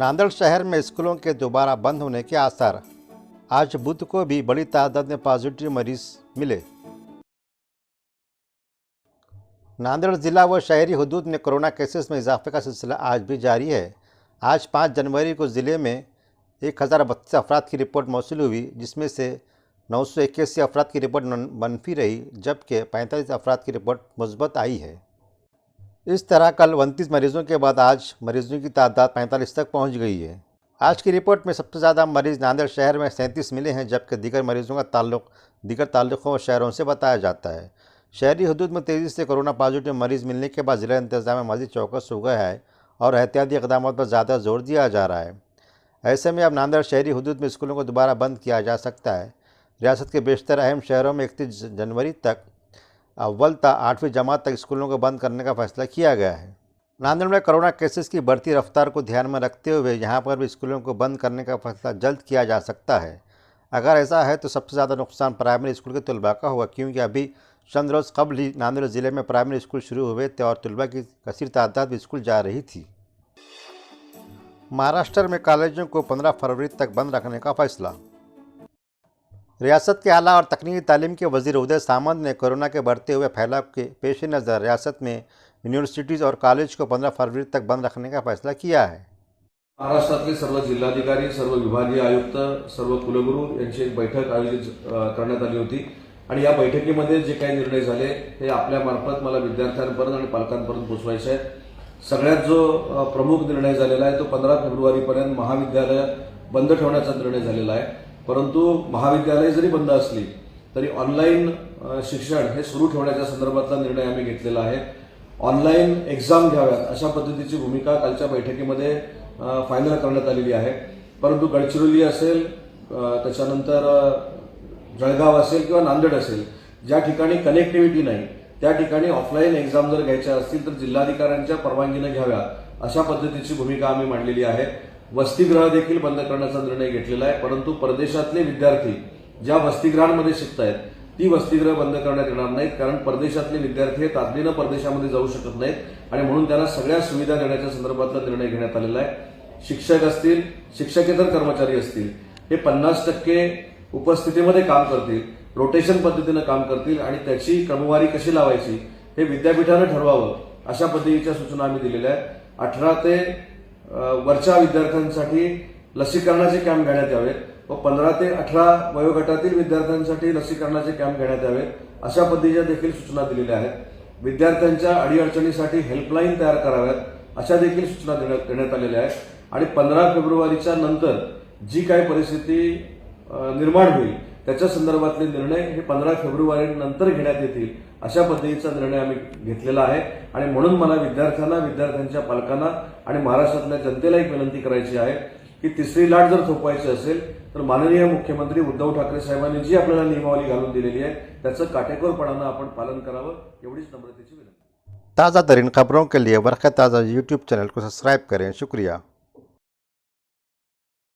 नांदेड़ शहर में स्कूलों के दोबारा बंद होने के आसार। आज बुध को भी बड़ी तादाद में पॉजिटिव मरीज मिले। नांदेड़ जिला व शहरी हुदूद में कोरोना केसेस में इजाफे का सिलसिला आज भी जारी है। आज 5 जनवरी को ज़िले में 1032 अफराद की रिपोर्ट मौसूल हुई, जिसमें से 981 अफराद की रिपोर्ट मनफी रही, जबकि 45 अफराद की रिपोर्ट मुस्बत आई है। इस तरह कल 29 मरीजों के बाद आज मरीजों की तादाद 45 तक पहुंच गई है। आज की रिपोर्ट में सबसे ज़्यादा मरीज नांदेड़ शहर में 37 मिले हैं, जबकि दीगर मरीजों का ताल्लुक दीगर ताल्लुकों व शहरों से बताया जाता है। शहरी हुदूद में तेज़ी से कोरोना पॉजिटिव मरीज़ मिलने के बाद ज़िला इंतज़ाम मज़ीद चौकस हो गया है और एहतियाती इक़दाम पर ज़्यादा जोर दिया जा रहा है। ऐसे में अब नांदेड़ शहरी हुदूद में स्कूलों को दोबारा बंद किया जा सकता है। रियासत के बेशतर अहम शहरों में 31 जनवरी तक अव्वल ता 8वीं जमात तक स्कूलों को बंद करने का फैसला किया गया है। नांदेड़ में कोरोना केसेस की बढ़ती रफ्तार को ध्यान में रखते हुए यहाँ पर भी स्कूलों को बंद करने का फैसला जल्द किया जा सकता है। अगर ऐसा है तो सबसे ज़्यादा नुकसान प्राइमरी स्कूल के तलबा का होगा, क्योंकि अभी चंद रोज़ कबल ही नांदेड़ ज़िले में प्राइमरी स्कूल शुरू हुए थे और तलबा की कसीर तादाद भी स्कूल जा रही थी। महाराष्ट्र में कॉलेजों को 15 फरवरी तक बंद रखने का फैसला। रियासत के आला और तकनीकी तालीम के वज़ीर उदय सामंत ने कोरोना के बढ़ते हुए फैलाव के पेश नज़र रियासत में यूनिवर्सिटीज़ और कॉलेज को 15 फरवरी तक बंद रखने का फैसला किया है। महाराष्ट्रातले सर्व जिल्हाधिकारी, सर्व विभागीय आयुक्त, सर्व कुलगुरू यांची एक बैठक आयोजित करण्यात आली होती आणि या बैठकीमध्ये जे काही निर्णय झाले हे आपल्या मार्फत मला विद्यार्थ्यांपर्यंत आणि पालकांपर्यंत पोहोचवायचे आहे। सगळ्यात जो प्रमुख निर्णय झालेला आहे तो 15 फेब्रुवारीपर्यंत महाविद्यालय बंद ठेवण्याचा निर्णय झालेला आहे। परंतु महाविद्यालय जरी बंद असली तरी ऑनलाईन शिक्षण हे सुरू ठेवण्याच्या संदर्भातला निर्णय आम्ही घेतलेला आहे। ऑनलाईन एक्झाम घ्याव्यात अशा पद्धतीची भूमिका कालच्या बैठकीमध्ये फायनल करण्यात आलेली आहे। परंतु गडचिरोली असेल, त्याच्यानंतर जळगाव असेल किंवा नांदेड असेल, ज्या ठिकाणी कनेक्टिव्हिटी नाही त्या ठिकाणी ऑफलाईन एक्झाम जर घ्यायच्या असतील तर जिल्हाधिकाऱ्यांच्या परवानगीने घ्याव्या अशा पद्धतीची भूमिका आम्ही मांडलेली आहे। वसतिगृह देखील बंद करण्याचा निर्णय घेतलेला आहे, परंतु परदेशातले विद्यार्थी ज्या वसतिगृहांमध्ये शिकतायत ती वसतिगृह बंद करण्यात येणार नाहीत, कारण परदेशातले विद्यार्थी हे तातडीनं परदेशामध्ये जाऊ शकत नाहीत आणि म्हणून त्यांना सगळ्या सुविधा देण्याच्या संदर्भातला निर्णय घेण्यात आलेला आहे। शिक्षक असतील, शिक्षकेतर कर्मचारी असतील, हे 50% उपस्थितीमध्ये काम करतील, रोटेशन पद्धतीनं काम करतील आणि त्याची क्रमवारी कशी लावायची हे विद्यापीठानं ठरवावं अशा पद्धतीच्या सूचना आम्ही दिलेल्या आहेत। 18 ते वरच्या विद्यार्थ्यांसाठी लसीकरणाचे कॅम्प घेण्यात यावेत व 15 ते 18 वयोगटातील विद्यार्थ्यांसाठी लसीकरणाचे कॅम्प घेण्यात यावेत अशा पद्धतीच्या देखील सूचना दिलेल्या आहेत। विद्यार्थ्यांच्या अडीअडचणीसाठी हेल्पलाईन तयार कराव्यात अशा देखील सूचना देण्यात आलेल्या आहेत आणि 15 फेब्रुवारीच्या नंतर जी काही परिस्थिती निर्माण होईल त्याच्या संदर्भातले निर्णय हे 15 फेब्रुवारी नंतर घेण्यात येतील अशा पद्धतीचा निर्णय आम्ही घेतलेला आहे आणि म्हणून मला विद्यार्थ्यांना, विद्यार्थ्यांच्या पालकांना आणि महाराष्ट्रातल्या जनतेला एक विनंती करायची आहे की तिसरी लाट जर थोपवायची असेल तर माननीय मुख्यमंत्री उद्धव ठाकरे साहेबांनी जी आपल्याला नियमावली घालून दिलेली आहे त्याचं काटेकोरपणानं आपण पालन करावं, एवढीच नम्रतेची विनंती। ताज़ा तरीन खबरों के लिए वर्क़ा ताज़ा यूट्यूब चैनल को सब्सक्राइब करें। शुक्रिया।